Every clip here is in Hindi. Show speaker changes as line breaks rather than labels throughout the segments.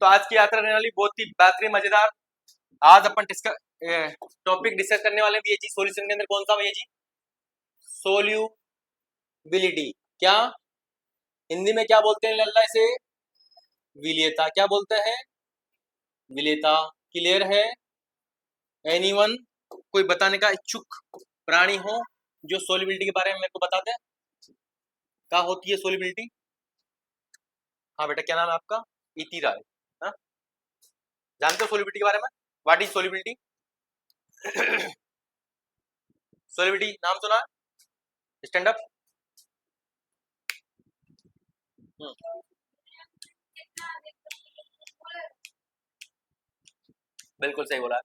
तो आज की यात्रा रहने वाली बहुत ही बेहतरीन मजेदार। आज अपन टॉपिक डिस्कस करने वाले हैं जी, सॉल्यूशन के अंदर कौन सा भैया जी? सोल्यूबिलिटी। क्या हिंदी में क्या बोलते हैं लल्ला इसे? विलेयता। क्या बोलते हैं? विलेयता। क्लियर है? एनीवन कोई बताने का इच्छुक प्राणी हो जो सोल्यूबिलिटी के बारे में मेरे को बता दे, क्या होती है सोल्यूबिलिटी? हाँ बेटा, क्या नाम है आपका? इति राय। हाँ, जानते हो सोल्यूबिलिटी के बारे में? What is solubility? सोल्यूबिलिटी नाम सुना? Stand up. बिल्कुल सही बोला,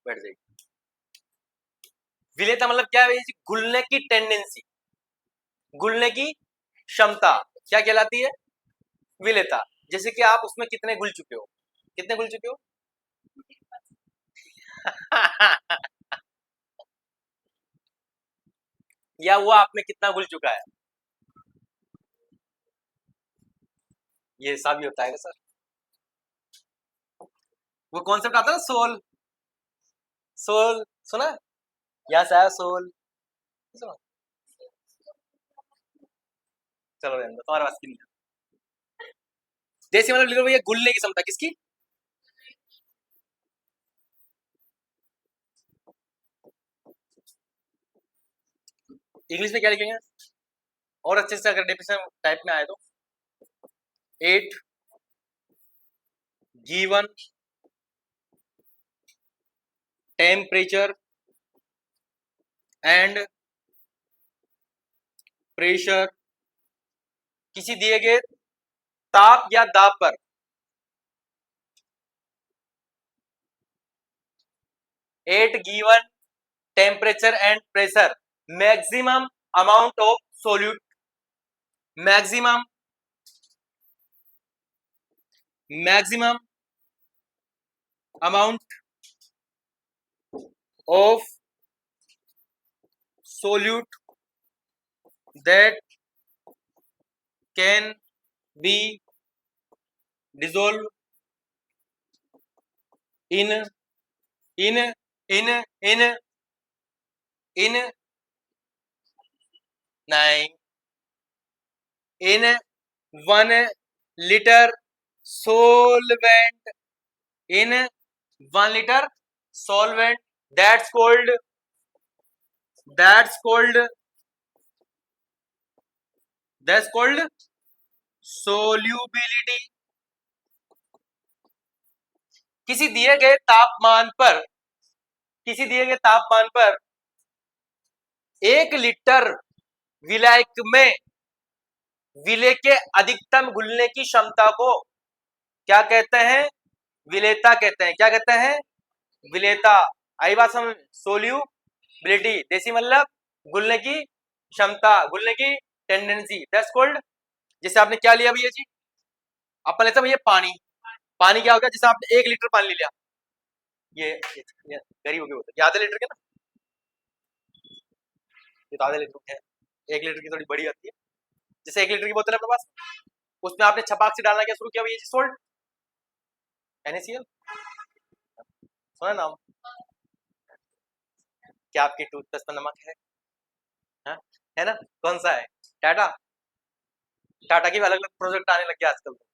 बैठ जाइए। विलेयता मतलब क्या है? घुलने की टेंडेंसी, घुलने की क्षमता क्या कहलाती है? विलेयता। जैसे कि आप उसमें कितने घुल चुके हो? कितने घुल चुके हो? या वो आप में कितना घुल चुका है? ये ऐसा भी होता है सर। वो कॉन्सेप्ट आता है ना, सोल। सोल सुना? यस है सोल। सुना? चलो रहने दो, तुम्हारे पास की नहीं है। जैसे मतलब लिखो भैया, घुलने की क्षमता किसकी? इंग्लिश में क्या लिखेंगे और अच्छे से, अगर डेफिनेशन टाइप में आए तो? At given temperature and pressure, किसी दिए गए ताप या दाब पर at given temperature and pressure, maximum amount of solute, maximum maximum amount of solute that can be dissolved in in in in in nine in 1 liter solvent, in 1 liter solvent, that's called that's called that's called solubility। किसी दिए गए तापमान पर, किसी दिए गए तापमान पर 1 लीटर विलायक में विलेय के अधिकतम घुलने की क्षमता को क्या कहते हैं? विलेयता कहते हैं। क्या कहते हैं? विलेयता। आई बात समझ? सोल्यूबिलिटी देसी मतलब घुलने की क्षमता, घुलने की टेंडेंसी, दैट्स कॉल्ड। जैसे आपने क्या लिया भैया जी? अपन लेते भैया पानी। पानी क्या हो गया? जैसे आपने 1 लीटर पानी ले लिया, ये गरीब हो गए होते, ये ½ लीटर के ना, ये तो ½ लीटर के है। 1 लीटर की थोड़ी बड़ी आती है। जैसे 1 लीटर की बोतल है अपने पास, उसमें आपने छपाक से डालना क्या शुरू किया भैया जी? Salt, NaCl। सुना नाम? क्या आपके टूथपेस्ट पर नमक है? हाँ? है ना? कौन सा है? टाटा। टाटा की भी अलग अलग प्रोजेक्ट आने लग गया आजकल तो,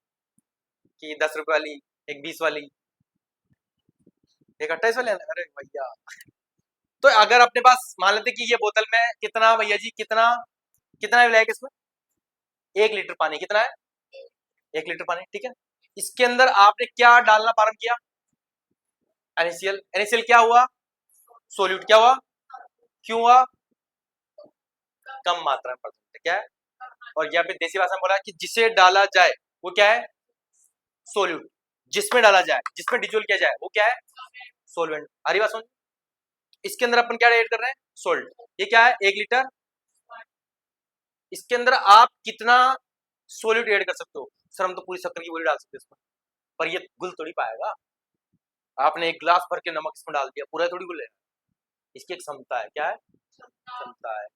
कि 10 रुपए वाली, एक 20 वाली, एक 28 वाली। अरे भैया, तो अगर अपने पास मान लेते कि ये बोतल में कितना भैया जी, कितना कितना विलायक इसमें? 1 लीटर पानी कितना है? 1 लीटर पानी, ठीक है। इसके अंदर आपने क्या डालना प्रारंभ किया? NaCl। NaCl क्या हुआ? सोल्यूट। क्या हुआ? क्यों हुआ? कम मात्रा में परसेंट, क्या है? और यहाँ पे देसी भाषा में बोला कि जिसे डाला जाए वो क्या है? सोल्यूट। जिसमें डाला जाए, जिसमें डिजोल्व किया जाए, वो क्या है? सोलवेंट। हरी बात समझ? इसके अंदर अपन क्या ऐड कर रहे हैं? सोल्ट। ये क्या है? 1 लीटर। इसके अंदर आप कितना सोल्यूट ऐड कर सकते हो? सर हम तो पूरी शक्कर की गोली डाल सकते हैं इसमें, पर ये घुल थोड़ी पाएगा। आपने 1 गिलास भर के नमक इसमें डाल दिया, पूरा थोड़ी घुलेगा। इसकी एक क्षमता है। क्या है? क्षमता है।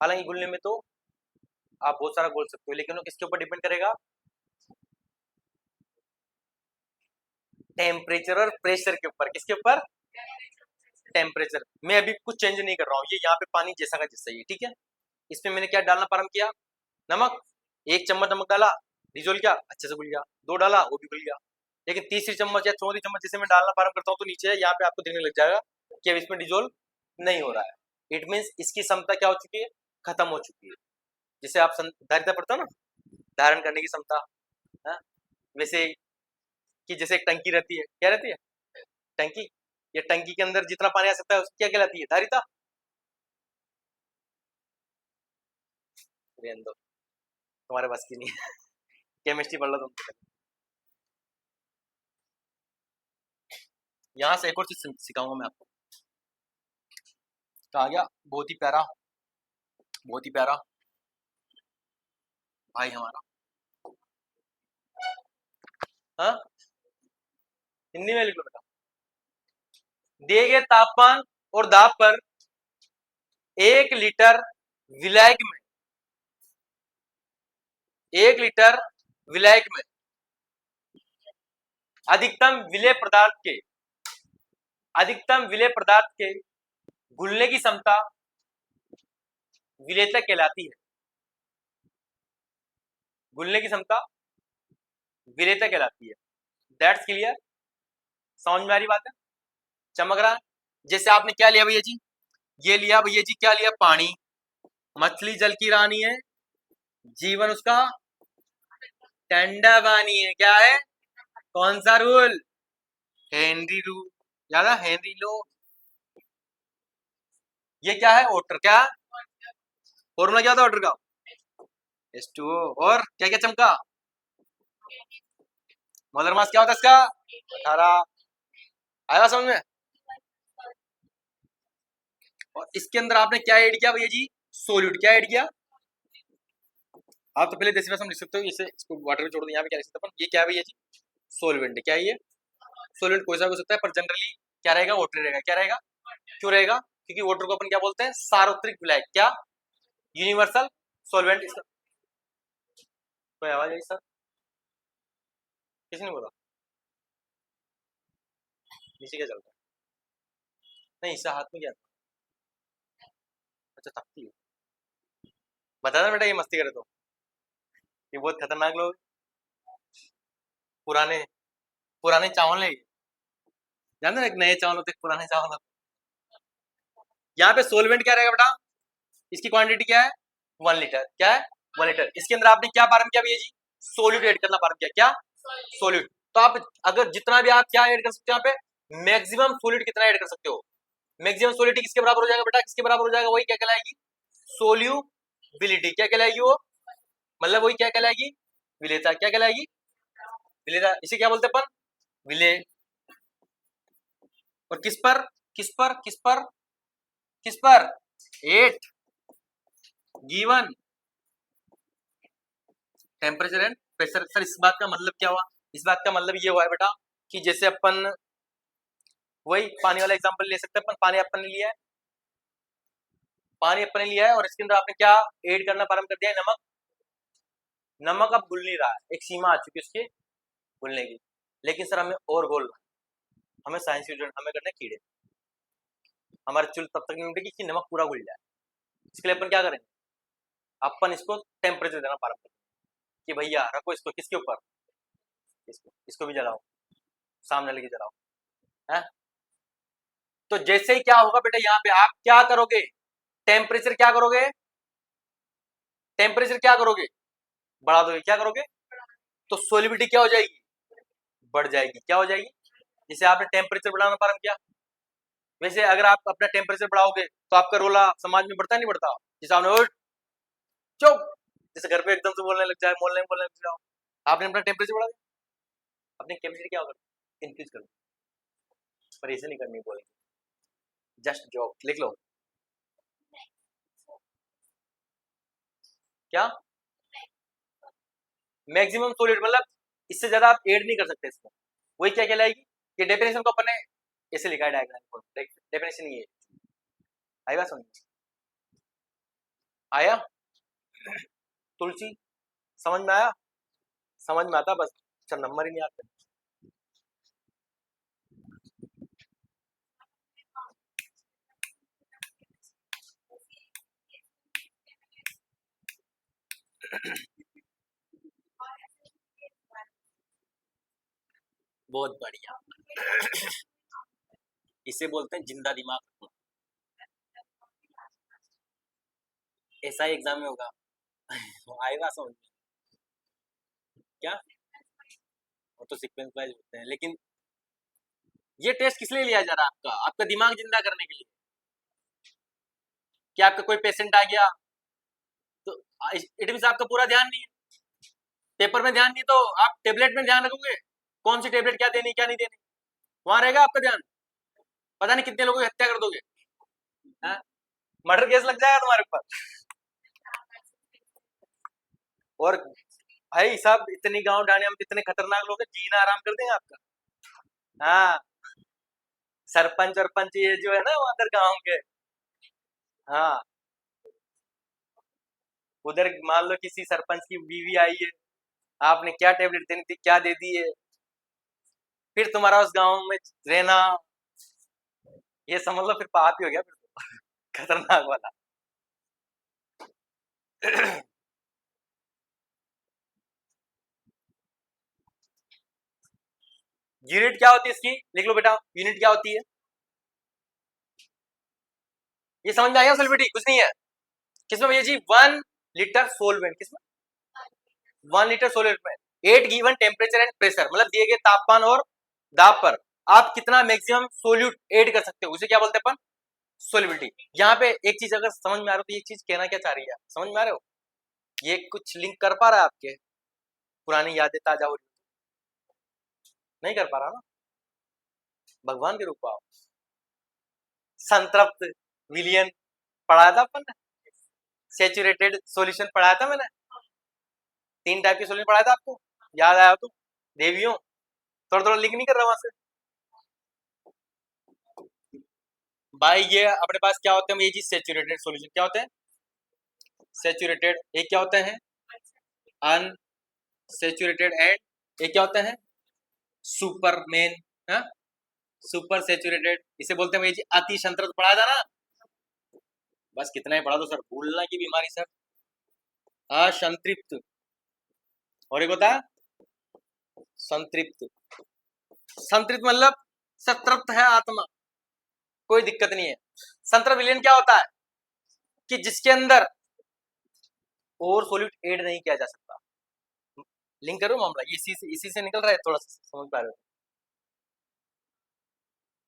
हालांकि घुलने में तो आप बहुत सारा घोल सकते हो, लेकिन वो किसके ऊपर डिपेंड करेगा? टेम्परेचर और प्रेशर के ऊपर, किसके ऊपर? टेम्परेचर। मैं अभी कुछ चेंज नहीं कर रहा हूँ, ये यहाँ पे पानी जैसा का जैसा ही है, ठीक है। इसमें मैंने क्या डालना प्रारंभ किया? नमक। 1 चम्मच नमक डाला, डिजोल्व किया, अच्छे से घुल गया। 2 डाला, वो भी घुल गया। लेकिन तीसरी चम्मच या चौथी चम्मच जैसे मैं डालना प्रारंभ करता हूँ तो नीचे यहाँ पे आपको दिखने लग जाएगा कि अब इसमें डिजोल्व नहीं हो रहा है। इट मीन्स इसकी क्षमता क्या हो चुकी है? खत्म हो चुकी है। जिसे आप धारिता पढ़ते हो ना, धारण करने की क्षमता, हाँ? वैसे कि जैसे एक टंकी रहती है, क्या रहती है? टंकी। ये टंकी के अंदर जितना पानी आ सकता है उसकी क्या कहलाती है? धारिता। रहने दो, तुम्हारे बस की नहीं है। केमिस्ट्री पढ़ लो तुम। यहाँ से एक और चीज सिखाऊंगा मैं आपको। तो आ गया बहुत ही प्यारा, बहुत ही प्यारा भाई हमारा, हाँ, हिंदी में लिख लो बेटा। दिए गए तापमान और दाब पर 1 लीटर विलायक में, 1 लीटर विलायक में अधिकतम विलेय पदार्थ के, अधिकतम विलेय पदार्थ के घुलने की क्षमता विलेयता कहलाती है। घुलने की क्षमता विलेयता कहलाती है। That's clear? समझ में आ रही बात है? चमक रहा है? जैसे आपने क्या लिया भैया जी? ये लिया भैया जी, क्या लिया? पानी। मछली जल की रानी है, जीवन उसका ठंडा पानी है। क्या है? कौन सा रूल? Henry rule. याद है? हेनरी लो। ये क्या है? वाटर। क्या फॉर्मूला क्या था वाटर का? H2O। और क्या क्या चमका? मोलर मास क्या होता है इसका? 18। आया समझ में? और इसके अंदर आपने क्या ऐड किया भैया जी? सोल्यूट। क्या ऐड किया? आप तो पहले देसी भाषा में लिख सकते हो, इसे इसको वाटर में छोड़ दो, यहाँ पे क्या लिख सकते हैं? ये क्या है भैया जी? सोलवेंट। क्या है ये? सोलवेंट कोई सा हो सकता है, पर जनरली क्या रहेगा? वाटर रहेगा। क्या रहेगा? क्यों रहेगा? क्योंकि वाटर को अपन क्या बोलते हैं? सार्वत्रिक विलायक। क्या? Universal solvent. इसका कोई आवाज आई सर? किसने बोला? नीचे क्या चलता है? नहीं, इससे हाथ में क्या? अच्छा, तख्ती है। बता ना बेटा, ये मस्ती करे तो ये बहुत खतरनाक लोग। पुराने पुराने चावल है ये। जानते ना, एक नए चावल होते, पुराने चावल होते। यहाँ पे सोलवेंट क्या रहेगा बेटा? इसकी क्वांटिटी क्या है? 1 लीटर। क्या है? 1 लीटर। इसके अंदर आपने क्या प्रारंभ किया भैया जी? सोल्यूट ऐड करना प्रारंभ किया। क्या? सोल्यूट। तो आप अगर जितना भी आप क्या ऐड कर सकते हो यहाँ पे, मैक्सिमम सोल्यूट कितना ऐड कर सकते हो? मैक्सिमम सोल्यूट किसके बराबर हो जाएगा बेटा? किसके बराबर हो जाएगा? वही क्या कहलाएगी? सोल्यूबिलिटी। क्या कहलाएगी वो? मतलब वही क्या कहलाएगी? विलेयता। क्या कहलाएगी? विलेयता। इसे क्या बोलते हैं अपन? विलेय। और किस पर? किस पर? किस पर? किस पर? 8 given temperature and pressure. Sir इस बात का मतलब क्या हुआ? इस बात का मतलब ये हुआ है बेटा कि जैसे अपन वही पानी वाला एग्जांपल ले सकते हैं अपन। पानी अपन ने लिया है, पानी अपन ने लिया है और इसके अंदर आपने क्या ऐड करना प्रारंभ कर दिया है? नमक। नमक अब घुल नहीं रहा है, एक सीमा आ चुकी है उसके घुलने की। लेकिन सर हमें और घोलना है, हमें साइंस स्टूडेंट, हमें करने कीड़े। हमारे चुल तब तक नहीं उठेगी कि नमक पूरा घुल जाए। इसके लिए अपन क्या करेंगे? अपन इसको टेम्परेचर देना प्रारंभ करें कि भैया रखो इसको। किसके ऊपर? इसको भी जलाओ, सामने लेके जलाओ, है। तो जैसे ही क्या होगा बेटा, यहाँ पे आप क्या करोगे? टेम्परेचर क्या करोगे? टेम्परेचर क्या करोगे? बढ़ा दोगे। क्या करोगे? तो सोलिबिलिटी क्या हो जाएगी? बढ़ जाएगी। क्या हो जाएगी? जैसे आपने टेम्परेचर बढ़ाना प्रारंभ किया, वैसे अगर आप अपना टेम्परेचर बढ़ाओगे तो आपका रोला समाज में बढ़ता नहीं बढ़ता? जैसे आपने चुप, जैसे घर पे एकदम से बोलने लग जाए, मोहल्ले में बोलने लग जाओ, आपने अपना टेम्परेचर बढ़ा दिया। अपनी केमिस्ट्री क्या होगा? इंक्रीज कर। पर ऐसे नहीं करनी बोलेंगे, जस्ट जॉब लिख लो। क्या? मैक्सिमम सॉलिड, मतलब इससे ज्यादा आप ऐड नहीं कर सकते इसको। वही क्या कहलाएगी? ये डेफिनेशन को अपन ने ऐसे लिखा है डायग्राम, डेफिनेशन ये आएगा समझ? आया? तुलसी समझ में आया? समझ में आता, बस अच्छा नंबर ही नहीं आते। बहुत बढ़िया। इसे बोलते हैं जिंदा दिमाग। ऐसा ही एग्जाम में होगा। आएगा समझ में। क्या? वो तो सीक्वेंस वाइज होते हैं, लेकिन ये टेस्ट किस लिए लिया जा रहा है? आपका दिमाग जिंदा करने के लिए। क्या आपका कोई पेशेंट आ गया तो इट मीन आपका पूरा ध्यान नहीं है, पेपर में ध्यान नहीं, तो आप टेबलेट में ध्यान रखोगे कौन सी टेबलेट क्या देनी क्या नहीं देनी, वहां रहेगा आपका ध्यान। पता नहीं कितने लोगों की हत्या कर दोगे। मर्डर केस लग जाएगा तुम्हारे ऊपर। और भाई साहब इतनी गांव डाने हम इतने खतरनाक लोग हैं, जीना आराम कर देंगे आपका। हाँ, सरपंच और पंच ये जो है ना उधर गांव के। हाँ, उधर मान लो किसी सरपंच की बीवी आई है, आपने क्या टेबलेट देनी थी क्या दे दी है, फिर तुम्हारा उस गांव में रहना, ये समझ लो फिर पाप ही हो गया फिर तो। खतरनाक वाला। यूनिट क्या होती है इसकी, लिख लो बेटा, यूनिट क्या होती है, ये समझ में आया सॉल्विटी कुछ नहीं है। किसमें भैया जी, 1 लीटर सोलवेंट, किसमें 1 लीटर सोलवेंट में 8 गिवन टेम्परेचर एंड प्रेशर, मतलब दिए गए तापमान और दाब पर आप कितना मैक्सिमम सोल्यूट ऐड कर सकते हो, उसे क्या बोलते हैं अपन, सोलिबिलिटी। यहाँ पे एक चीज अगर समझ में आ रहा हो तो ये चीज कहना क्या चाह रही है, समझ में आ रहे हो, ये कुछ लिंक कर पा रहा है आपके, पुरानी यादें ताजा हो रही, नहीं कर पा रहा ना, भगवान के रूप आओ। संतृप्त विलियन पढ़ाया था अपन ने, सेचुरेटेड सॉल्यूशन पढ़ाया था मैंने, 3 टाइप के सॉल्यूशन पढ़ाया था आपको, याद आया तो देवियों, थोड़ा थोड़ा लिंक नहीं कर रहा वहां से भाई। ये अपने पास क्या होते हैं ये जी, सेचुरेटेड सॉल्यूशन क्या होते हैं, सेचुरेटेड, एक क्या होते हैं अनसेचुरेटेड, एंड एक क्या होते हैं सुपर मेन, सुपर सेचुरेटेड, इसे बोलते हैं ये जी अति संतृप्त, पढ़ा था ना, बस कितना ही पढ़ा दो सर, भूलना की बीमारी सर, असंतृप्त, और एक होता है संतृप्त। संतृप्त मतलब संतृप्त है आत्मा, कोई दिक्कत नहीं है। संतृप्त विलयन क्या होता है कि जिसके अंदर और सॉल्यूट ऐड नहीं किया जा सकता, लिंक करो मामला, इसी से निकल रहा है, थोड़ा सा समझ पा रहे हो।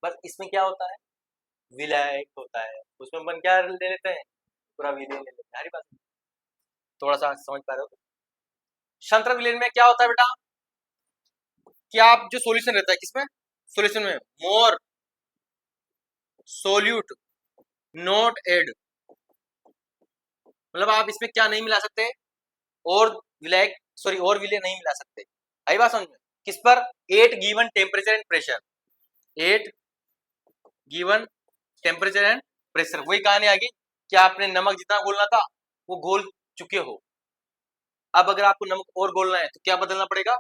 बस इसमें क्या होता है, विलायक होता है, उसमें अपन क्या ले लेते हैं, पूरा विलयन ले लेते हैं, हरी बात, थोड़ा सा समझ पा रहे हो। संतृप्त विलयन में क्या होता है बेटा, कि आप जो सॉल्यूशन रहता है किसमें, सॉल्यूशन में मोर सोल्यूट नॉट एड, मतलब आप इसमें क्या नहीं मिला सकते, और विलायक सॉरी और विलय नहीं मिला सकते, आई बात समझ में। किस पर, 8 given temperature and pressure, 8 given temperature and pressure, वही कहानी आ गई कि आपने नमक जितना घोलना था वो घोल चुके हो, अब अगर आपको नमक और घोलना है तो क्या बदलना पड़ेगा,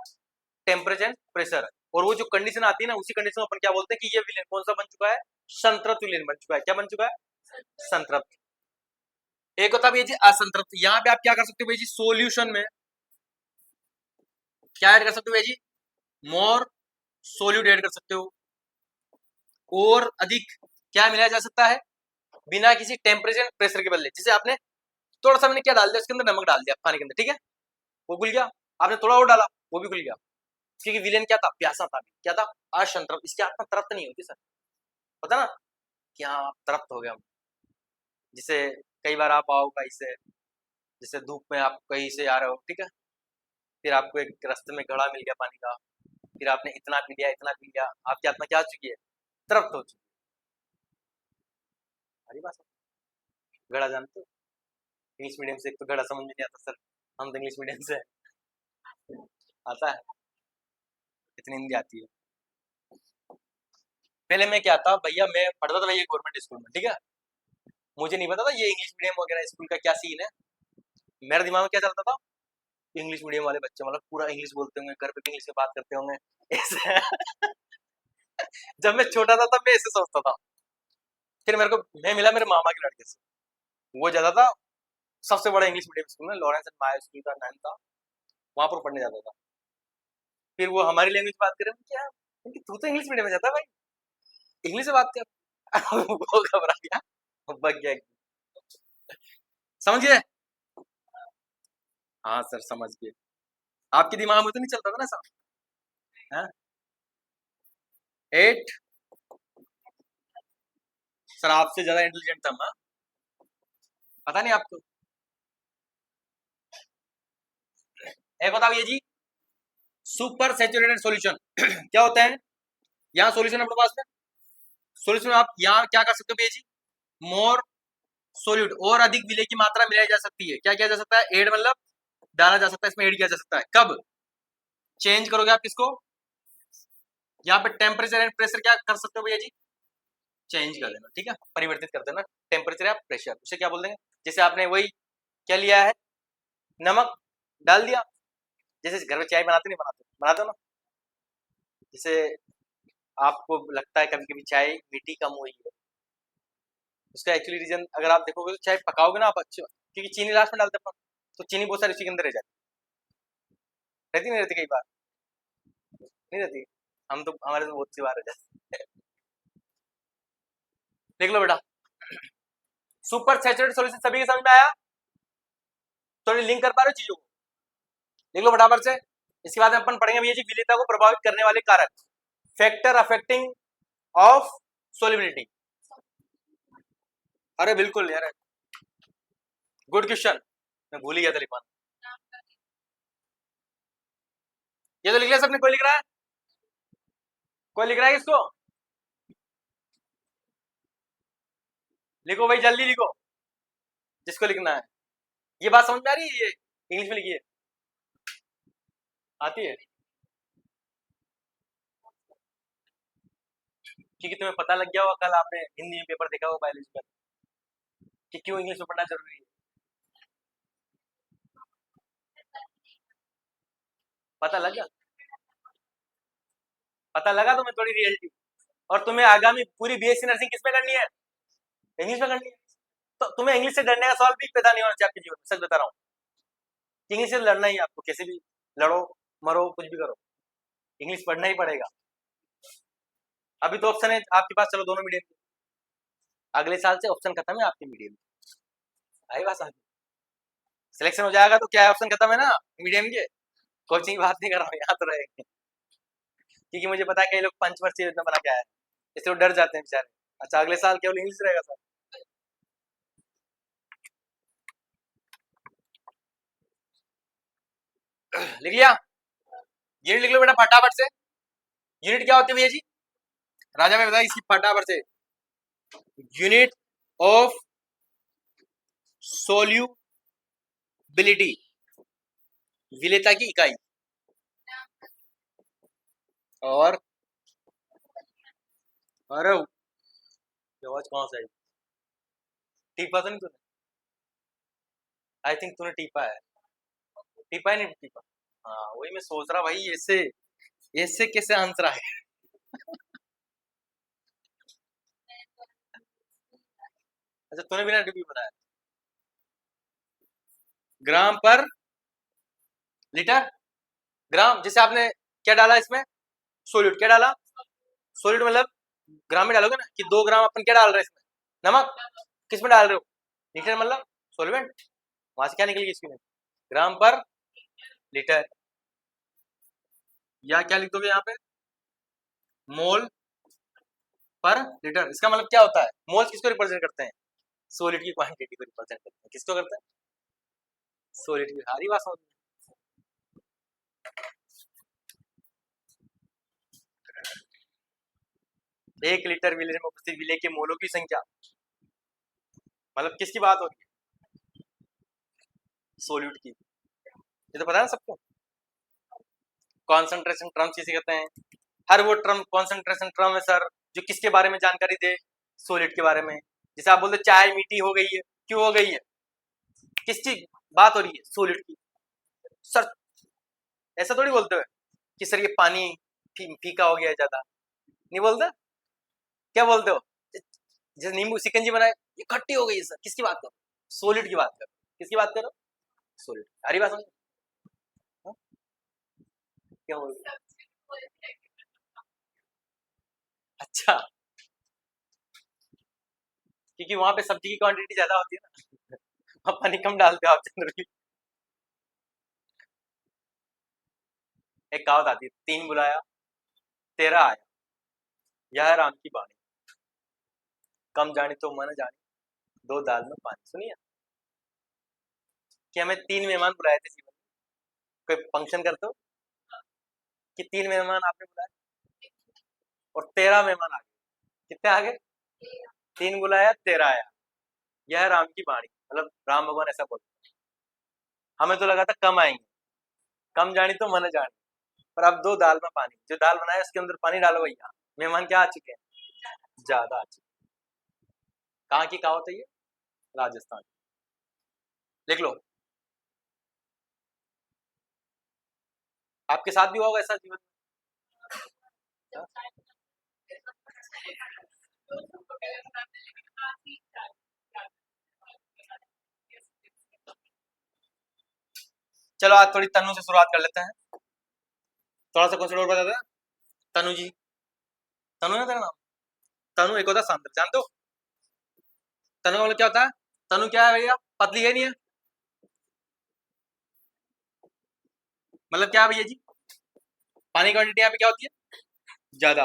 टेम्परेचर एंड प्रेशर, और वो जो कंडीशन आती है ना उसी कंडीशन में अपन क्या बोलते हैं कि ये विलेन कौन सा बन चुका है, संतृप्त विलेन बन चुका है, क्या बन चुका है, संतृप्त। एक होता है जी असंतृप्त, यहाँ पे आप क्या कर सकते हो जी, सोल्यूशन में क्या ऐड कर सकते हो जी, मोर सोल्यूट ऐड कर सकते हो, और अधिक क्या मिलाया जा सकता है, बिना किसी टेम्परेचर प्रेशर के बदले, जैसे आपने थोड़ा सा मैंने क्या डाल दिया उसके अंदर, नमक डाल दिया पानी के अंदर, ठीक है, वो घुल गया, आपने थोड़ा और डाला वो भी घुल गया, क्योंकि विलेन क्या था, प्यासा था, क्या था, असंतृप्त, इसकी आत्मा तृप्त नहीं होती सर, पता ना, क्या तृप्त हो गया, जिसे कई बार आप आओ कहीं से, जैसे धूप में आप कहीं से आ रहे हो, ठीक है, फिर आपको एक रास्ते में घड़ा मिल गया पानी का, फिर आपने इतना पी लिया इतना पी लिया, आपकी आत्मा क्या हो चुकी है, तृप्त हो चुकी है, बात, घड़ा जानते हो, इंग्लिश मीडियम से एक तो घड़ा समझ में नहीं आता सर, हम तो इंग्लिश मीडियम से आता है, इतनी हिंदी आती है। पहले मैं क्या था भैया, मैं पढ़ता था भैया गवर्नमेंट स्कूल में, ठीक है, मुझे नहीं पता था ये इंग्लिश मीडियम वगैरह स्कूल का क्या सीन है, मेरे दिमाग में क्या चलता था, इंग्लिश मीडियम वाले बच्चे मतलब पूरा इंग्लिश बोलते होंगे, घर पे भी इंग्लिश में बात करते होंगे ऐसे। जब मैं छोटा था तब मैं ऐसे सोचता था, फिर मेरे को मैं मिला मेरे मामा के लड़के से, वो ज्यादा था सबसे बड़ा इंग्लिश मीडियम स्कूल में लॉरेंस एंड मायर स्कूल का नाम था, वहां पर पढ़ने जाता था। फिर वो हमारी लैंग्वेज बात करे, क्या तू तो इंग्लिश मीडियम में जाता भाई, इंग्लिश में बात कर। वो घबरा गया, वो बग गया। समझ गए? हाँ सर समझ गए। आपके दिमाग में तो नहीं चलता था ना सर? हाँ 8 सर आपसे ज्यादा इंटेलिजेंट था मैं, पता नहीं आपको। एक बताओ ये जी, सुपर सैचुरेटेड सॉल्यूशन क्या होता है? यहाँ सॉल्यूशन अपने पास में, सॉल्यूशन आप यहाँ क्या कर सकते हो भैया जी, मोर सोल्यूट, और अधिक विलेय की मात्रा मिलाई जा सकती है। क्या किया जा सकता है? एड मतलब डाला जा सकता है, इसमें एड किया जा सकता है। कब चेंज करोगे आप किसको? यहाँ पे टेम्परेचर एंड प्रेशर क्या कर सकते हो भैया जी? चेंज कर देना, ठीक है, परिवर्तित कर देना टेम्परेचर या प्रेशर, उसे क्या बोल देंगे? जैसे आपने वही क्या लिया है, नमक डाल दिया, जैसे घर में चाय बनाते नहीं, बनाते हो ना, जैसे आपको लगता है कभी कभी चाय मीठी कम हुई है, उसका एक्चुअली रीजन अगर आप देखोगे तो चाय पकाओगे ना आप अच्छे, क्योंकि चीनी लास्ट में डालते हैं, तो चीनी बहुत सारी उसी के अंदर रह जाती रहती, नहीं रहती, कई बार नहीं रहती, हम तो हमारे तो बहुत सी बार रह जाती। देख लो बेटा, सुपर सैचुरेटेड सॉल्यूशन सभी के समझ में आया? थोड़ी लिंक कर पा रहे हो चीजों को? देख लो फटाफट से। इसके बाद अपन पढ़ेंगे भैया जी विलेयता को प्रभावित करने वाले कारक, फैक्टर अफेक्टिंग ऑफ सोलिबिलिटी। अरे बिल्कुल यार, गुड क्वेश्चन, मैं भूल ही गया था लिखवाना। ये तो लिख लिया सबने? कोई लिख रहा है? कोई लिख रहा है इसको? लिखो भाई, जल्दी लिखो जिसको लिखना है। ये बात समझ में आ रही है? ये इंग्लिश में लिखिए, आती है? क्योंकि तुम्हें पता लग गया होगा, कल आपने हिंदी में पेपर देखा होगा बायोलॉजी का, कि क्यों इंग्लिश में पढ़ना जरूरी है। पता लग गया? पता लगा तुम्हें थोड़ी रियलिटी? और तुम्हें आगामी पूरी बीएससी नर्सिंग किस में करनी है? इंग्लिश में करनी है। तो तुम्हें इंग्लिश से डरने का सवाल भी पैदा नहीं होना चाहिए आपके जीवन में, सच बता रहा हूँ। इंग्लिश से लड़ना ही आपको, कैसे भी लड़ो मरो कुछ भी करो, इंग्लिश पढ़ना ही पड़ेगा। अभी तो ऑप्शन है आपके पास, चलो दोनों मीडियम के, अगले साल से ऑप्शन खत्म है आपके मीडियम आई बात समझ? सिलेक्शन हो जाएगा तो क्या है, ऑप्शन खत्म है ना मीडियम के। कोचिंग की बात नहीं कर रहा हूँ, यहाँ तो रहेंगे, क्योंकि मुझे पता है कई लोग पंचवर्षीय योजना बना के आए हैं, इसलिए वो डर जाते हैं बेचारे। अच्छा अगले साल केवल इंग्लिश रहेगा सर? लिख लिया? यूनिट लिख लो बेटा फटाफट से। यूनिट क्या होती है भैया जी? राजा में बताया इसकी फटाफट से। यूनिट ऑफ सोल्यूबिलिटी, विलेयता की इकाई। और अरे आवाज कहाँ से आई? टीपा तो नहीं तूने? आई थिंक तूने टीपा है। टीपा है नहीं टीपा? हाँ वही मैं सोच रहा भाई, ऐसे ऐसे कैसे आंसर आए। अच्छा तूने बिना टीपी बनाया? ग्राम पर लीटर, ग्राम जैसे आपने क्या डाला इसमें, सोल्यूट क्या डाला, सोल्यूट मतलब ग्राम में डालोगे ना, कि 2 ग्राम अपन क्या डाल रहे हैं इसमें, नमक, किस में डाल रहे हो, लीटर मतलब सोलवेंट, वहां से क्या निकलेगी इसकी में, ग्राम पर लीटर। या क्या लिख दोगे यहाँ पे, मोल पर लीटर। इसका मतलब क्या होता है, मोल्स किसको रिप्रेजेंट करते हैं, सोलिड की क्वांटिटी को रिप्रेजेंट करते हैं। किसको करते हैं, सोलिड की। सारी बात समझ में? 1 लीटर विलेय में उपस्थित विलेय के मोलों की संख्या, मतलब किसकी बात हो रही है, सोल्यूट की। ये तो पता है ना सबको। कॉन्सेंट्रेशन टर्म किसे कहते हैं, हर वो टर्म कॉन्सेंट्रेशन टर्म है सर जो किसके बारे में जानकारी दे, सोलिड के बारे में। जैसे आप बोलते चाय मीठी हो गई है, क्यों हो गई है, किसकी बात हो रही है, सोलिड की। सर ऐसा थोड़ी बोलते हो कि सर ये पानी फीका हो गया है ज्यादा, नहीं बोलते? क्या बोलते हो, जैसे नींबू शिकंजी बनाए ये खट्टी हो गई है सर, किसकी बात करो, सोलिड की बात करो। किसकी बात करो? सॉलिड। हरी बात समझ? हाँ? क्या बोल? अच्छा, क्योंकि वहां पे सब्जी की क्वांटिटी ज्यादा होती है ना। अब पानी कम डालते हो आप जनरली। एक कहावत आती है, तीन बुलाया तेरा आया, यह है राम की बाणी। कम जानी तो मन जानी, दो दाल में पानी। सुनिए कि हमें तीन मेहमान बुलाए थे जीवन में। कोई फंक्शन करते हो कि तीन मेहमान आपने बुलाए और 13 मेहमान आ गए। कितने आ गए? तीन बुलाया तेरा आया, यह है राम की बाणी। मतलब राम भगवान ऐसा बोलते। हमें तो लगा था कम आएंगे, कम जानी तो मन जानी। पर अब दो दाल में पानी, जो दाल बनाया उसके अंदर पानी डालो भैया। मेहमान क्या आ चुके हैं? ज्यादा आ चुके हैं। कहाँ की कहावत है ये? राजस्थान। लिख लो। आपके साथ भी होगा ऐसा जीवन में? हाँ? चलो आज थोड़ी तनु से शुरुआत कर लेते हैं। थोड़ा सा क्वेश्चन और बता दें। तनु जी, तनु है तेरा नाम? तनु एक होता है सांद्र, जानते हो? तनु का मतलब क्या होता है? तनु क्या है भैया? पतली है नहीं है? मतलब क्या है भैया जी? पानी की क्वांटिटी यहाँ पे क्या होती है? ज्यादा।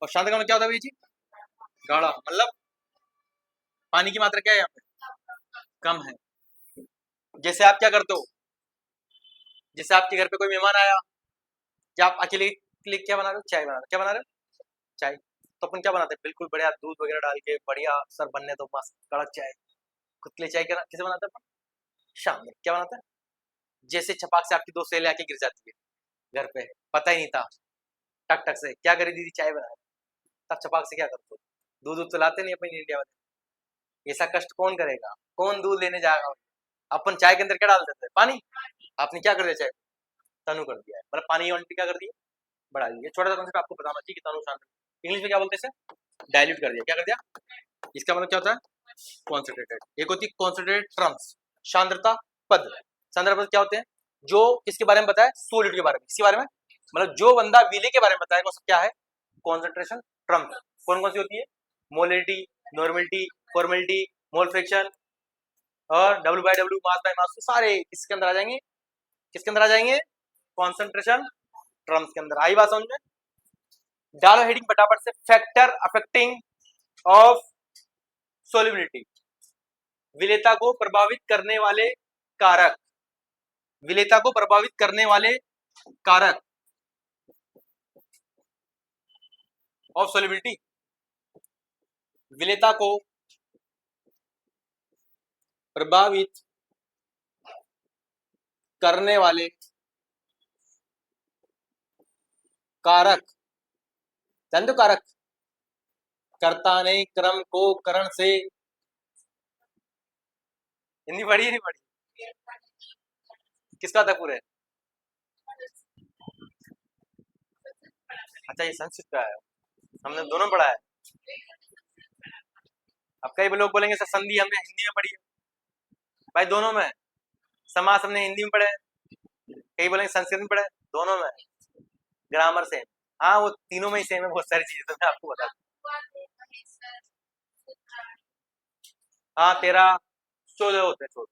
और शांत का मतलब क्या होता है भैया जी? गाढ़ा। मतलब पानी की मात्रा क्या है यहाँ पे? कम है। जैसे आप क्या करते हो, जैसे आपके घर पे कोई मेहमान आया, या आप अकेले के लिए क्या बना रहे हो? चाय बना रहे हो। क्या बना रहे हो? चाय। तो अपन क्या बनाते हैं? बिल्कुल बढ़िया दूध वगैरह डाल के बढ़िया सर बनने तो मस्त कड़क चाय। खुद के लिए चाय कैसे बनाते हैं अपन? शाम में क्या बनाते हैं? जैसे छपाक से आपकी दो सहेली आके गिर जाती है घर पे, पता ही नहीं था, टक टक से क्या करी दीदी चाय बना, तब छपाक से क्या करते हो? दूध दूध तो लाते नहीं अपन इंडिया में। ऐसा कष्ट कौन करेगा? कौन दूध लेने जाएगा? अपन चाय के अंदर क्या डाल देते हैं? पानी। आपने क्या कर दिया? चाय तनु कर दिया है। मतलब पानी की क्वांटिटी क्या कर दी है? बढ़ा दी है। छोटा सा कॉन्सेप्ट आपको बताना चाहिए कि तनु शांत। इंग्लिश में क्या बोलते हैं इसे? डायल्यूट कर दिया। क्या कर दिया? इसका मतलब क्या होता है? कॉन्सेंट्रेटेड। एक होती है कॉन्सेंट्रेटेड टर्म्स, सांद्रता पद। सांद्रता पद क्या होते हैं? जो किसके बारे में बताया? सोलिड के बारे में। किसके बारे में? मतलब जो बंदा विले के बारे में बताएगा वो सब क्या है? Concentration terms. कौन कौन सी होती है? Molality, normality, formality, mole fraction और W by W, mass by mass. सारे किसके अंदर आ जाएंगे? किसके अंदर आ जाएंगे? कॉन्सेंट्रेशन टर्म्स के अंदर। आई बात समझ में? डालो हेडिंग फटाफट से, फैक्टर अफेक्टिंग ऑफ सोलिबिलिटी। विलेयता को प्रभावित करने वाले कारक। विलेयता को प्रभावित करने वाले कारक ऑफ सोलिबिलिटी। विलेयता को प्रभावित करने वाले कारक। जानते हो कारक? कर्ता ने क्रम को करण से। हिंदी पढ़ी है नहीं पढ़ी? किसका था पूरे? अच्छा ये संस्कृत का है, हमने दोनों पढ़ा है। अब कई लोग बोलेंगे सर संधि हमने हिंदी में पढ़ी है। भाई दोनों में। समास हमने हिंदी में पढ़े हैं, कई बोलेंगे संस्कृत में पढ़े। दोनों में ग्रामर सेम। हाँ वो तीनों में ही सेम है, बहुत सारी चीजें तो मैं आपको बता दूं। हाँ 13 14 होते हैं। 14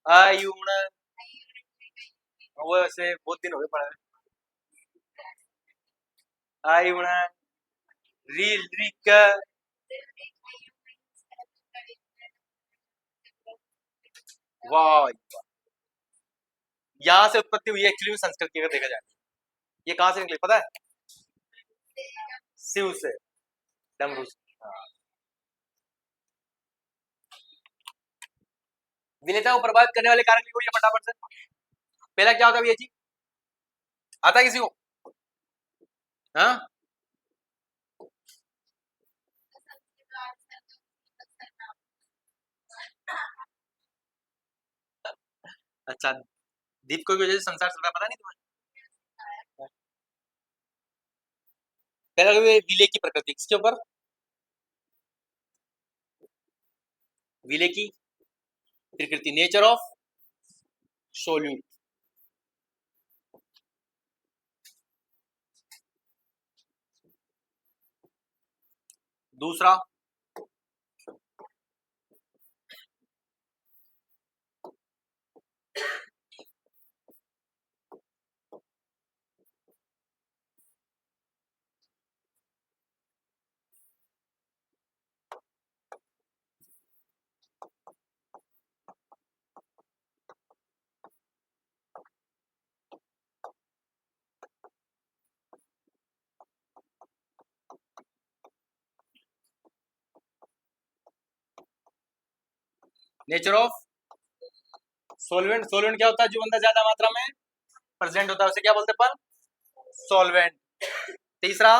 आयुण, वो वैसे बहुत दिन हो गए पढ़ा है। आयुण, रील रिक। वाह, यहाँ से उत्पत्ति हुई है एक्चुअली में संस्कृत की, अगर देखा जाए। ये कहाँ से निकली पता है? शिव से, डमरू से। हाँ। विलेयता को प्रभावित करने वाले कारक लिखो ये फटाफट से। पहला क्या होता है भैया जी? आता है किसी को? हाँ? अच्छा, दीपकों की वजह से संसार चल रहा है, पता नहीं तुम्हें? पहला विलेय की प्रकृति किसके ऊपर? विले की प्रकृति, नेचर ऑफ सोल्यूट। दूसरा नेचर ऑफ सोलवेंट। सोलवेंट क्या होता है? जो बंदा ज्यादा मात्रा में प्रेजेंट होता है उसे क्या बोलते हैं अपन? सॉल्वेंट। तीसरा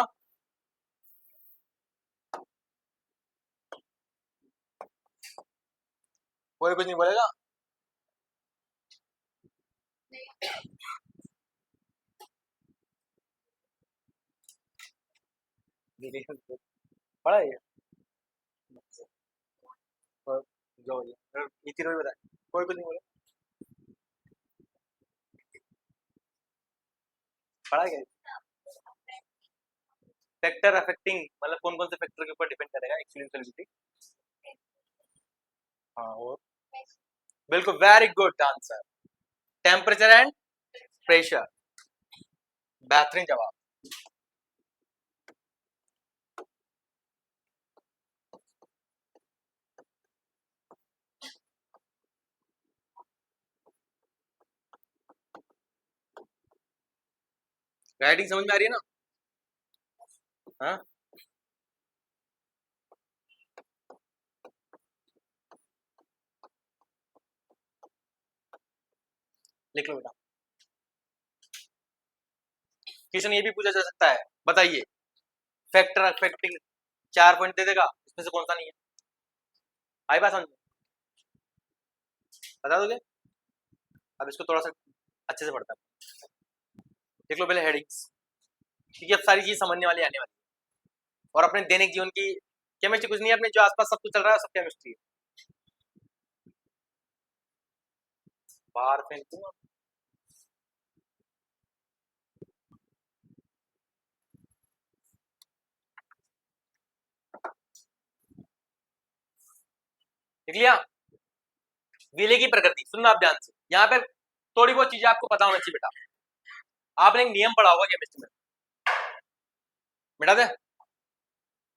कोई कुछ नहीं बोलेगा। पढ़ा है जो इसी रोज बताए, कोई कुछ नहीं बोले। पढ़ा है फैक्टर अफेक्टिंग, मतलब कौन कौन से फैक्टर के ऊपर डिपेंड करेगा एक्चुअली सॉल्युबिलिटी। हाँ और बिल्कुल, very good answer. Temperature and pressure, बेहतरीन जवाब। राइटिंग समझ में आ रही है ना? हाँ लिख लो बेटा। क्वेश्चन ये भी पूछा जा सकता है, बताइए फैक्टर अफेक्टिंग 4 पॉइंट दे देगा, इसमें से कौन सा नहीं है? आई बात समझ में? बता दोगे? अब इसको थोड़ा सा अच्छे से पढ़ता है। देख लो पहले हेडिंग्स, क्योंकि अब सारी चीज समझने वाली आने वाली है। और अपने दैनिक जीवन की केमिस्ट्री कुछ नहीं है, अपने जो आसपास सब कुछ चल रहा है सब केमिस्ट्री है। बाहर फेंक दूंगा। देख लिया? विले की प्रकृति सुनना आप ध्यान से, यहाँ पे थोड़ी बहुत चीजें आपको पता होना चाहिए बेटा। आपने एक नियम पढ़ा होगा केमिस्ट्री में, मिटा दे,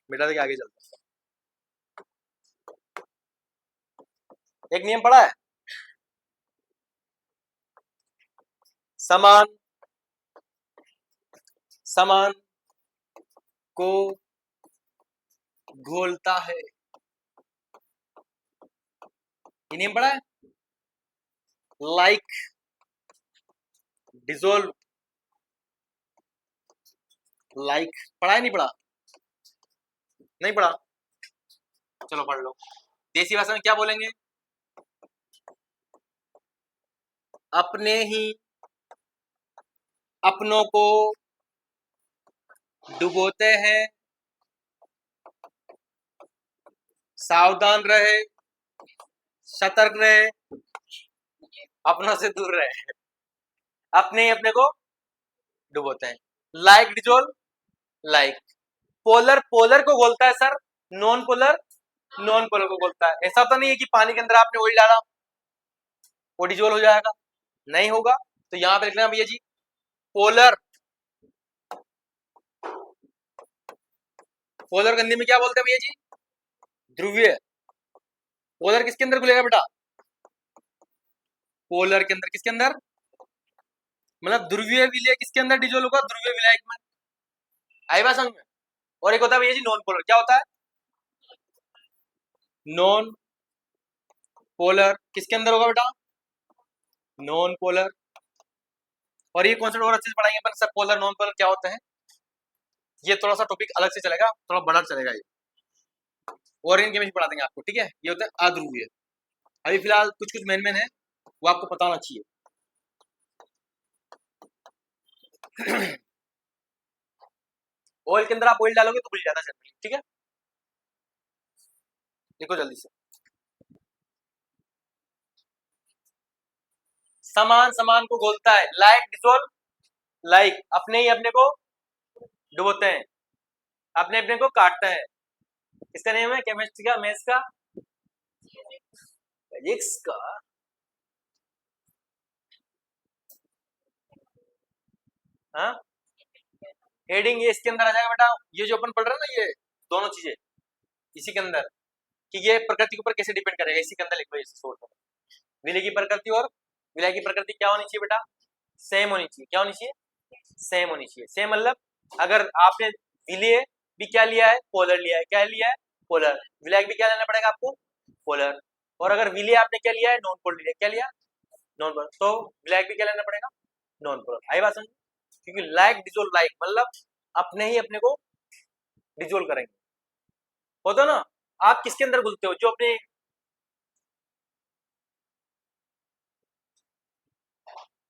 मिटा दे के आगे चलते हैं। एक नियम पढ़ा है, समान समान को घोलता है, ये नियम पढ़ा है। लाइक डिसोल्व, लाइक पढ़ा है नहीं पढ़ा? नहीं पढ़ा? चलो पढ़ लो। देसी भाषा में क्या बोलेंगे? अपने ही अपनों को डुबोते हैं, सावधान रहे, सतर्क रहे, अपनों से दूर रहे। अपने ही अपने को डुबोते हैं। Like dissolve, like polar polar को बोलता है sir, non polar non polar को बोलता है। ऐसा तो नहीं है कि पानी के अंदर आपने ऑयल डाला वो डिजोल्व हो जाएगा, नहीं होगा। तो यहां पे लिखना भैया जी, पोलर, पोलर हिंदी में क्या बोलते हैं भैया जी? ध्रुवीय। पोलर किसके अंदर खुलेगा बेटा? पोलर के अंदर, किसके अंदर? मतलब ध्रुवीय विलय किसके अंदर डिजोल्व होगा? ध्रुवीय विलायक में। आई बात समझ में? और एक होता है भैया जी नॉन पोलर, क्या होता है? नॉन पोलर किसके अंदर होगा बेटा? Non polar. और ये कॉन्सेप्ट और अच्छे से पढ़ाएंगे अपन, सब पोलर नॉन पोलर क्या होते हैं। ये थोड़ा सा टॉपिक अलग से चलेगा, थोड़ा बड़ा चलेगा ये, और इनके में पढ़ा देंगे आपको, ठीक है। ये होता है अध्रुवीय। अभी फिलहाल कुछ कुछ मेन मेन है वो आपको पता होना चाहिए। ऑयल के अंदर आप ऑयल डालोगे तो खुल जाता है, ठीक है। देखो जल्दी से, समान समान को घोलता है, लाइक डिसोल्व लाइक, अपने ही अपने को डुबोते हैं, अपने अपने को काटते हैं। इसका नेम है केमिस्ट्री का, मैथ्स का, फिजिक्स का। हाँ, हेडिंग ये इसके अंदर आ जाएगा बेटा, ये जो अपन पढ़ रहे हैं ना, ये दोनों चीजें इसी के अंदर, कि ये प्रकृति के ऊपर कैसे डिपेंड करेगा, इसी के अंदर लिखो इस सोर्स में। विलय की प्रकृति और विलय की प्रकृति क्या होनी चाहिए बेटा? सेम होनी चाहिए। क्या होनी चाहिए? सेम होनी चाहिए। सेम मतलब अगर आपने विलय भी क्या लिया है? पोलर लिया है। क्या लिया है? पोलर। विलय भी क्या लेना पड़ेगा आपको? पोलर। और अगर विलय आपने क्या लिया है? नॉन पोलर लिया। क्या लिया? Non polar. तो विलय भी क्या लेना पड़ेगा? Non polar. आई बात समझ? क्योंकि लाइक डिजोल्व लाइक मतलब अपने ही अपने को डिजोल्व करेंगे। होता ना, आप किसके अंदर घुलते हो? जो अपने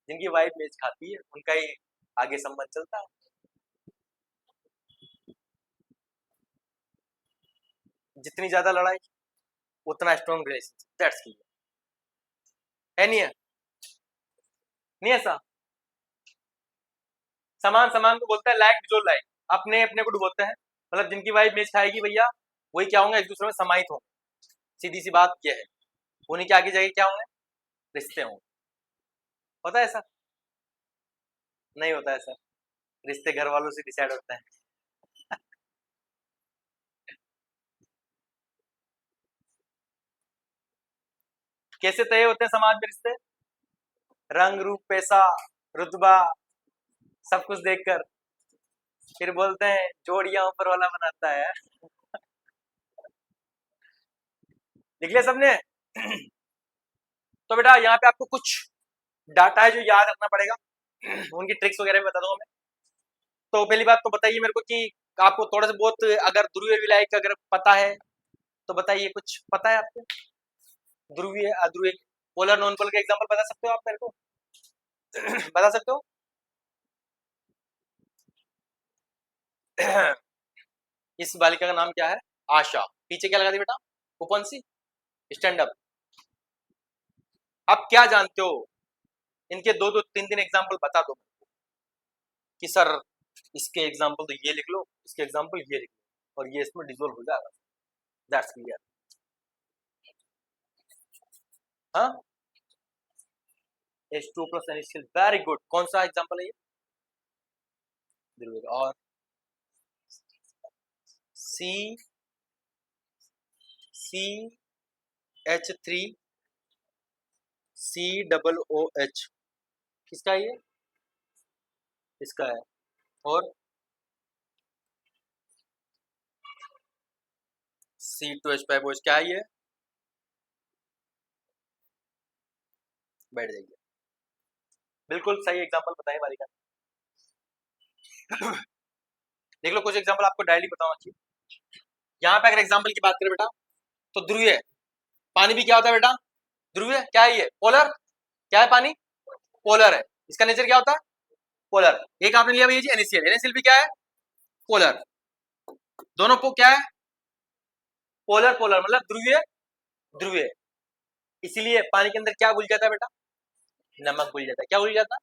जिनकी वाइफ मेज खाती है उनका ही आगे संबंध चलता है। जितनी ज्यादा लड़ाई उतना स्ट्रॉन्ग रिलेशनशिप, दैट्स की है। नहीं है? नहीं ऐसा? समान समान को बोलता है लाइक डिजोल्व लाइक, अपने अपने को डुबोते हैं। मतलब जिनकी वाइफ मेज खाएगी भैया, वही क्या होंगे? एक दूसरे में समाहित होंगे। सीधी सी बात यह है। उन्हीं के आगे जाके क्या होंगे? रिश्ते होंगे। होता है ऐसा? नहीं होता ऐसा। रिश्ते घर वालों से डिसाइड होते हैं। कैसे तय होते हैं समाज में रिश्ते? रंग रूप पैसा रुतबा सब कुछ देखकर फिर बोलते हैं जोड़ियां ऊपर वाला बनाता है। लिख लिया सबने? तो बेटा यहाँ पे आपको कुछ डाटा है जो याद रखना पड़ेगा। उनकी ट्रिक्स वगैरह भी बता दूंगा मैं। तो पहली बात तो बताइए मेरे को कि आपको थोड़ा सा बहुत अगर ध्रुवीय विलायक अगर पता है तो बताइए, कुछ पता है आपको? ध्रुवीय अध्रुवीय, पोलर नॉन पोलर का एग्जांपल बता सकते हो आप मेरे को? बता सकते हो? इस बालिका का नाम क्या है? आशा। पीछे क्या लगा दी बेटा? उपन सी स्टैंड अप। आप क्या जानते हो? इनके दो दो तीन तीन एग्जांपल बता दो कि सर इसके एग्जांपल तो ये लिख लो, इसके एग्जांपल ये लिख लो, और ये इसमें डिसॉल्व हो जाएगा। That's clear. हाँ, H2 plus NaCl, very good. कौन सा एग्जांपल है ये? और C CH3 COOH, किसका है ये? इसका है। और C2H5OH, क्या है ये? बैठ जाइए। बिल्कुल सही एग्जांपल बताइए बालिका। देख लो कुछ एग्जांपल आपको डायरेक्टली बताना चाहिए। यहाँ पे अगर एग्जांपल की बात करें बेटा, तो ध्रुवीय पानी भी क्या होता है बेटा? ध्रुवीय। क्या है ये? पोलर। क्या है पानी? पोलर है। इसका नेचर क्या होता है? पोलर। एक आपने लिया भैया जी NaCl, NaCl भी क्या है? पोलर। दोनों को क्या है? पोलर पोलर मतलब ध्रुवीय ध्रुवीय। इसीलिए पानी के अंदर क्या घुल जाता है बेटा? नमक घुल जाता है। क्या घुल जाता है?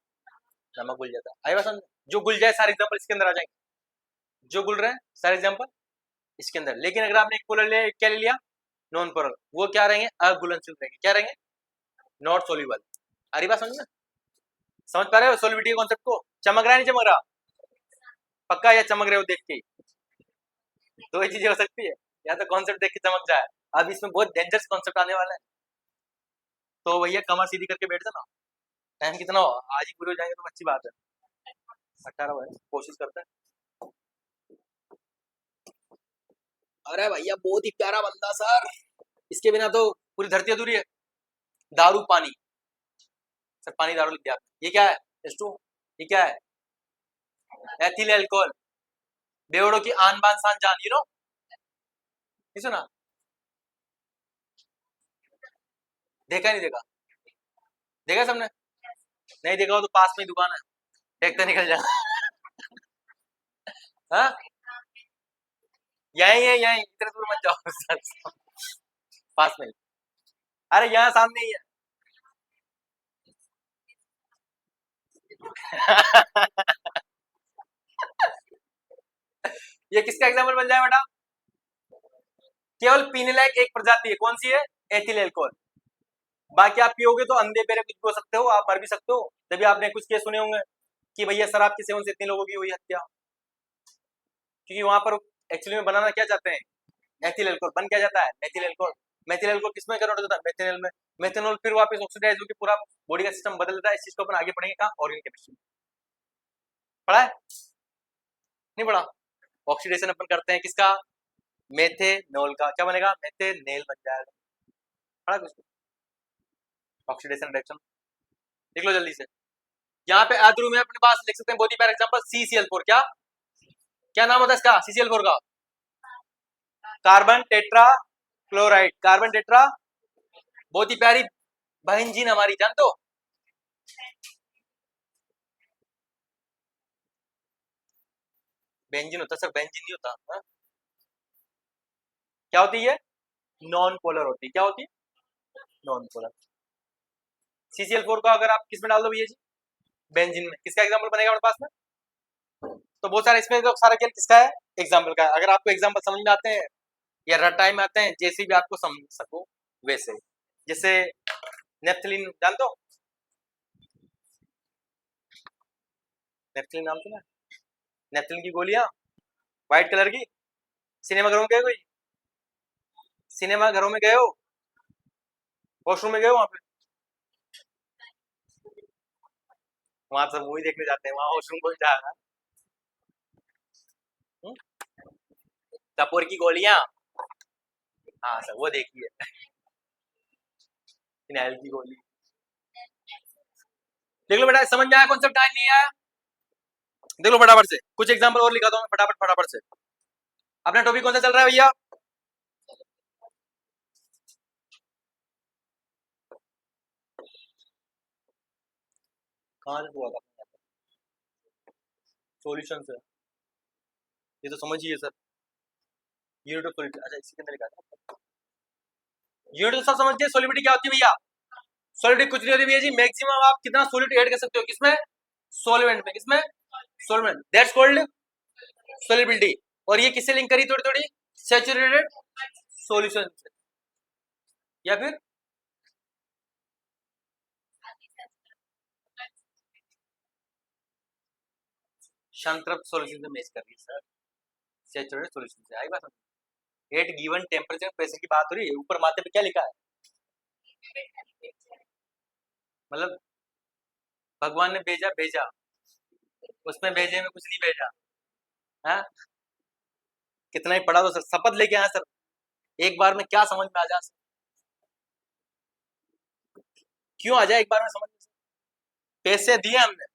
नमक घुल जाता है। आई बात समझ? जो घुल जाए सारे एग्जांपल इसके अंदर आ जाएंगे। जो घुल रहे हैं सारे एग्जांपल इसके अंदर। लेकिन अगर आपने एक पोलर लिया, क्या ले लिया? नॉन पोलर, वो क्या रहेंगे? अघुलनशील रहेंगे। क्या रहेंगे? Not soluble. आ रही बात समझ में? समझ पा रहे हो सोलिबिलिटी कॉन्सेप्ट को? चमक रहा है नहीं चमक रहा? पक्का या चमक रहे हो देख के? दो ही चीजें हो सकती है, या तो कॉन्सेप्ट देख के चमक जाए। अब इसमें बहुत डेंजरस कॉन्सेप्ट आने वाला है, तो भैया कमर सीधी करके बैठ जाना। टाइम कितना हो? आज ही पूरे हो जाएंगे तो अच्छी बात है। 18 है, कोशिश करते हैं। अरे भैया बहुत ही प्यारा बंदा सर, इसके बिना तो पूरी धरती अधूरी है। दारू पानी। सर पानी दारू लिख दिया। ये क्या है? H2। ये क्या है? Ethyl alcohol. बेवड़ों की आन बान शान जान, यू नो? नहीं सुना? देखा नहीं देखा? देखा सबने? नहीं देखा हो तो पास में ही दुकान है, देखते निकल जा। हाँ, यही है, यही, इतने दूर मत जाओ। पास में ही। अरे यहाँ सामने ही है। ये किसका एग्जाम्पल बन जाए बेटा? केवल पीने लायक एक प्रजाति है, कौन सी है? Ethyl alcohol. बाकी आप पियोगे तो अंधे बेरे कुछ भी हो सकते हो, आप मर भी सकते हो। तभी आपने कुछ केस सुने होंगे कि भैया शराब के सेवन से इतने लोगों की हुई हत्या, क्योंकि वहां पर एक्चुअली में बनाना क्या चाहते हैं? Ethyl alcohol. बन क्या जाता है? Methyl alcohol. मेथिल एल्कोहल किसमें कन्वर्ट हो जाता है? मेथेनॉल में। मेथेनॉल फिर वापस ऑक्सीडाइज होकर पूरा बॉडी का सिस्टम बदल देता है। इस चीज को अपन आगे पढ़ेंगे कहाँ? Organic chemistry. पढ़ा है? नहीं पढ़ा? ऑक्सीडेशन अपन करते हैं किसका? मेथेनॉल का। क्या बनेगा? मेथेनेल बन जाएगा। पढ़ा कुछ? ऑक्सीडेशन रिएक्शन देख लो जल्दी से। यहाँ पे अध्रुव में अपने पास लिख सकते हैं बहुत ही प्यारा एग्जांपल, CCl4। क्या क्या नाम होता है इसका? CCl4 का carbon tetra chloride. Carbon tetra, बहुत ही प्यारी बहन जी हमारी, जान दो। बेंजीन होता है सर, बेंजीन नहीं होता। हा? क्या होती है? नॉन पोलर होती है। क्या होती है? Non polar. CCl4 को अगर आप किस में डाल दो भैया जी? बेंजीन में। किसका एग्जाम्पल बनेगा हमारे पास में? तो बहुत सारा इसमें जो सारा खेल किसका है? एग्जाम्पल का है। अगर आपको एग्जाम्पल समझ में आते हैं या रटाई में आते हैं, जैसे भी आपको समझ सको वैसे। जैसे नेफ्थलीन, जानते हो? नेफ्थलीन नाम सुना? नेफ्थलीन की गोलियां व्हाइट कलर की। सिनेमा घरों में गए कोई? सिनेमा घरों में गए हो? वॉशरूम में गए हो? वहां पे, वहां सब मूवी देखने जाते हैं, वहां वॉशरूम कौन जाएगा? कपूर की गोलियां। हाँ सर, वो देखिए। फिनाइल की गोली। देख लो बेटा, समझ में आया कॉन्सेप्ट? टाइम नहीं आया? देख लो फटाफट से कुछ एग्जांपल और लिखा दो मैं फटाफट फटाफट से। अपना टॉपिक कौन सा चल रहा है भैया? कहाँ से हुआ था? सॉल्यूशन से। ये तो समझिए सर, यूनिट ऑफ सॉलिड। अच्छा, इसी के अंदर लिखा था। यूनिट तो सब समझते हैं। सॉलिबिलिटी क्या होती है भैया? सॉलिबिलिटी कुछ नहीं होती भैया जी, मैक्सिमम आप कितना सॉलिड ऐड कर सकते हो? किसमें? सॉल्वेंट में। किसमें? सॉल्वेंट। That's called solubility. और ये किससे लिंक करी थोड़ी थोड़ी? सैचुरेटेड सॉल्यूशन से, या फिर संतृप्त सॉल्यूशन से मैच कर रही है सर। सैचुरेटेड सॉल्यूशन से आई बात। एट गिवन टेम्परेचर प्रेशर की बात हो रही है। ऊपर माथे पे क्या लिखा है? मतलब भगवान ने भेजा भेजा, उसमें भेजे में कुछ नहीं भेजा। हाँ, कितना ही पढ़ा तो सर, शपथ लेके आया सर, एक बार में क्या समझ में आ जाए? क्यों आ जाए एक बार में समझ में? पैसे दिए हमने,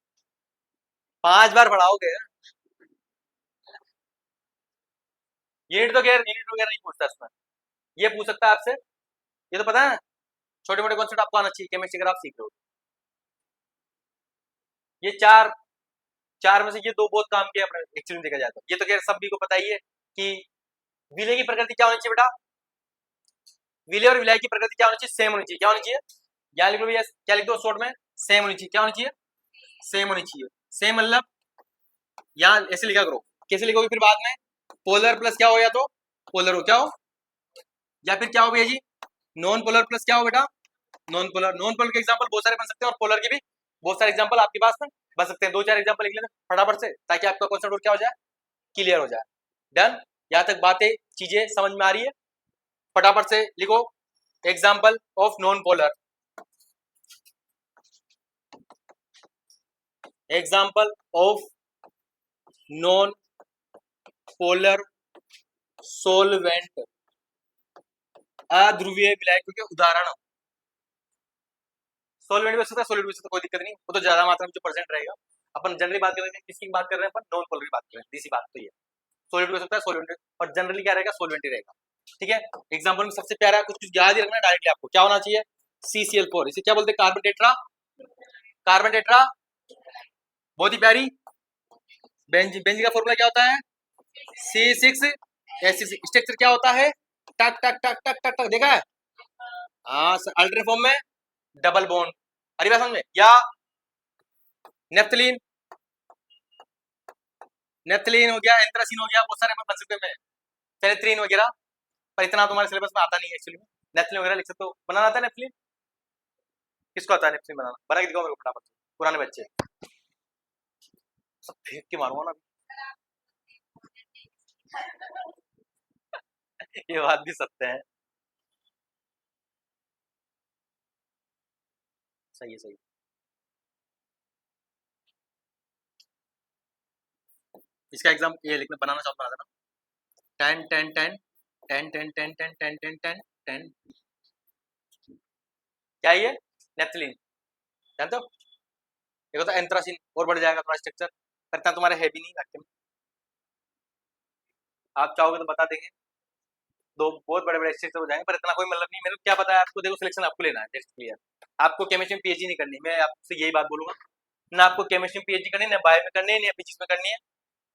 5 बार पढ़ाओगे? यूनिट तो खैर यूनिट वगैरह नहीं पूछता इसमें। ये पूछ सकता है आपसे, ये तो पता है छोटे मोटे कॉन्सेप्ट आपको आना चाहिए केमिस्ट्री अगर आप सीख रहे हो। ये चार चार में से ये दो बहुत काम के अपने एक्चुअली देखा जाए तो। ये तो खैर सभी को पता ही है कि विलय की प्रकृति क्या होनी चाहिए बेटा? विलय और विलय की प्रकृति क्या होनी चाहिए? सेम होनी चाहिए। क्या होनी चाहिए? यहाँ लिख लो भैया, क्या लिख दो शॉर्ट में? सेम होनी चाहिए। क्या होनी चाहिए? सेम होनी चाहिए। सेम मतलब यहाँ ऐसे लिखा करो। कैसे लिखोगे फिर बाद में? पोलर प्लस क्या हो, या तो पोलर हो, क्या हो, या फिर क्या हो भैया जी? नॉन पोलर प्लस क्या हो बेटा? Non polar. नॉन पोलर के एग्जांपल बहुत सारे बन सकते हैं और पोलर के भी बहुत सारे एग्जांपल आपके पास में बन सकते हैं। दो चार एग्जांपल लिख लेना फटाफट से, ताकि आपका कॉन्सेप्ट और क्या हो जाए? क्लियर हो जाए। डन? यहाँ तक बातें चीजें समझ में आ रही है? फटाफट से लिखो example of non polar. Example of non polar solvent, अध्रुवीय विलायकों के उदाहरण। सॉल्वेंट भी हो सकता है, सॉलिड भी हो सकता है, कोई दिक्कत नहीं। वो तो ज्यादा मात्रा में जो परसेंट रहेगा। अपन जनरली बात कर रहे हैं, किसकी बात कर रहे हैं? अपन नॉन पोलर की बात कर रहे हैं। इसी बात तो ये सॉलिड भी हो सकता है, सॉल्वेंट, और जनरली क्या रहेगा? सॉल्वेंट ही रहेगा। ठीक है? एग्जाम्पल में सबसे प्यारा कुछ कुछ याद ही रखना डायरेक्टली आपको। क्या होना चाहिए? CCl4। इसे क्या बोलते हैं? Carbon tetra. कार्बन टेट्रा, बहुत ही प्यारी। बेंजीन, बेंजीन का फॉर्मूला क्या होता है? C6H6। स्ट्रक्चर क्या होता है? टक टक टक टक टक टक, देखा है? हाँ, अल्टरनेट फॉर्म में डबल बॉन्ड। अरे बात समझ में? या नेफ्थलीन, नेफ्थलीन हो गया, एंथ्रासीन हो गया, बहुत सारे बन सकते हैं, फेनेथ्रीन वगैरह, पर इतना तुम्हारे सिलेबस में आता नहीं है एक्चुअली। नेफ्थलीन वगैरह लिख सकते हो, बनाना आता है नेफ्थलीन? किसको आता है नेफ्थलीन बनाना? बना के दिखाओ मेरे को फटाफट, पुराने बच्चे। सब फेंक के मारूंगा ना। ये बात भी सत्य है। सही है, सही है। इसका एग्जाम ये लिखना, बनाना चाहो तो बना देना। 10 10 10 10 10 10 10 10 10 10। क्या ये? नेफ्थलीन जानते हो? देखो तो एंथ्रासिन और बढ़ जाएगा तुम्हारा स्ट्रक्चर, पर इतना तुम्हारे है भी नहीं वाक्य में। आप चाहोगे तो बता देंगे, दो बहुत बड़े बड़े स्ट्रक्चर हो जाएंगे, पर इतना कोई मतलब नहीं। मेरे को क्या पता है आपको, देखो सिलेक्शन आपको लेना है, दैट्स क्लियर। आपको केमिस्ट्री में पीएचडी नहीं करनी, मैं आपसे यही बात बोलूंगा। ना आपको केमिस्ट्री में पीएचडी करनी है, ना बायो में करनी है, ना फिजिक्स में करनी है,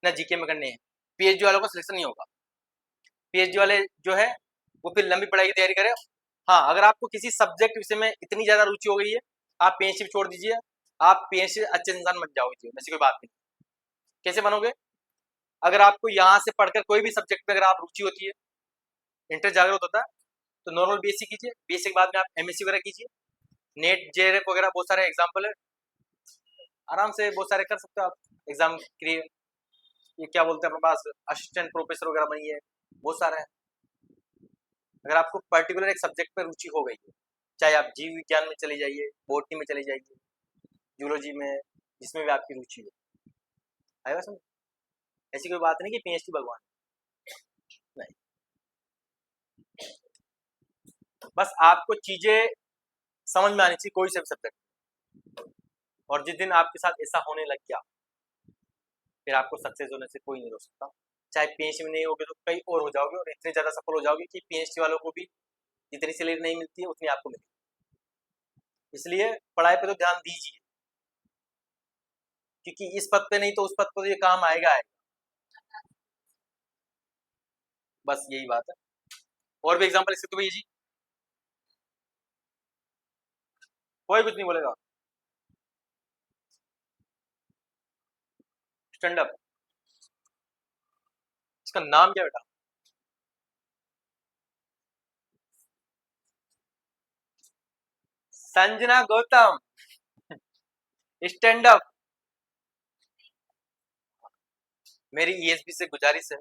ना जीके में करनी है। पीएचडी वालों का सिलेक्शन नहीं होगा। पीएचडी वाले जो है वो फिर लंबी पढ़ाई की तैयारी करें। हाँ, अगर आपको किसी सब्जेक्ट विषय में इतनी ज्यादा रुचि हो गई है, आप पीएचडी छोड़ दीजिए, आप पीएचडी अच्छे इंसान बन जाओगे जीवन में, ऐसी कोई बात नहीं। कैसे बनोगे? अगर आपको यहाँ से पढ़कर कोई भी सब्जेक्ट में अगर आप रुचि होती है, इंटरेस्ट जागरूक होता है, तो नॉर्मल बीएससी कीजिए, बीएससी के बाद में आप एमएससी वगैरह कीजिए, नेट जेआरएफ वगैरह बहुत सारे एग्जाम्पल है, आराम से बहुत सारे कर सकते हो आप एग्जाम के लिए। ये क्या बोलते हैं अपने पास, असिस्टेंट प्रोफेसर वगैरह बनिए, बहुत सारे हैं। अगर आपको पर्टिकुलर एक सब्जेक्ट पर रुचि हो गई है, चाहे आप जीव विज्ञान में चले जाइए, बॉटनी में चले जाइए, जूलॉजी में, जिसमें भी आपकी रुचि हो, आएगा समझ। ऐसी कोई बात नहीं कि पीएचडी भगवान, नहीं। बस आपको चीजें समझ में आनी चाहिए कोई से भी सब्जेक्ट, और जिस दिन आपके साथ ऐसा होने लग गया, फिर आपको सक्सेस होने से कोई नहीं रोक सकता। चाहे पीएचडी में नहीं होगे तो कई और हो जाओगे, और इतने ज्यादा सफल हो जाओगे कि पीएचडी वालों को भी जितनी सैलरी नहीं मिलती है उतनी आपको मिलेगी। इसलिए पढ़ाई पे तो ध्यान दीजिए, क्योंकि इस पद पे नहीं तो उस पद पर तो ये काम आएगा आएगा। बस यही बात है। और भी एग्जाम्पल इसके तो भैया जी, कोई कुछ नहीं बोलेगा। स्टैंड अप, इसका नाम क्या बेटा? Sanjana Gautam, stand up. मेरी ईएसपी से गुजारिश है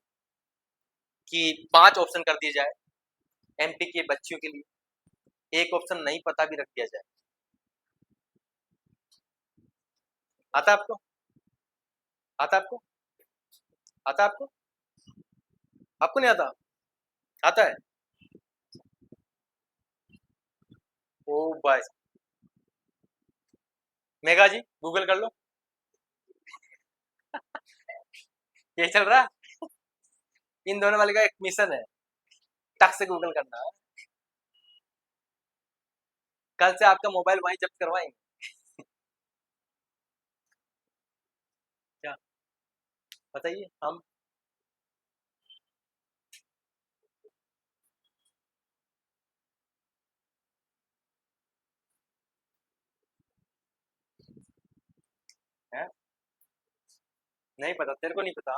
कि 5 ऑप्शन कर दिए जाए एमपी के बच्चियों के लिए, एक ऑप्शन नहीं पता भी रख दिया जाए। आता आपको? आता आपको? आता आपको? आपको नहीं आता? आता है? ओ भाई, मेघा जी गूगल कर लो, ये चल रहा है। इन दोनों वाले का एक मिशन है, टक से गूगल करना है। कल से आपका मोबाइल वहीं जब्त करवाएंगे। क्या बताइए हम। है? नहीं पता तेरे को? नहीं पता?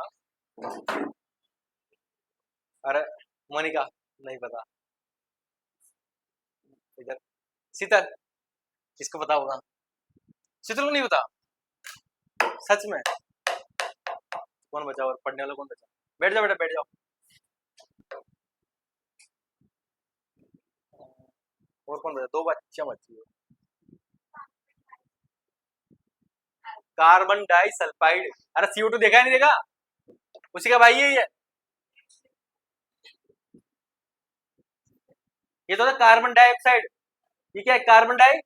अरे मोनिका, नहीं पता। इधर शीतल, किसको पता होगा? शीतल को नहीं पता? सच में? कौन बचा और पढ़ने वाला कौन बचा? बैठ जाओ बेटा, बैठ जाओ। और कौन बचा? दो बच्चियां बची है। Carbon disulphide. अरे CO2 देखा है नहीं देखा? उसी का भाई है ये। ये तो था कार्बन डाइऑक्साइड। ये क्या है? Carbon die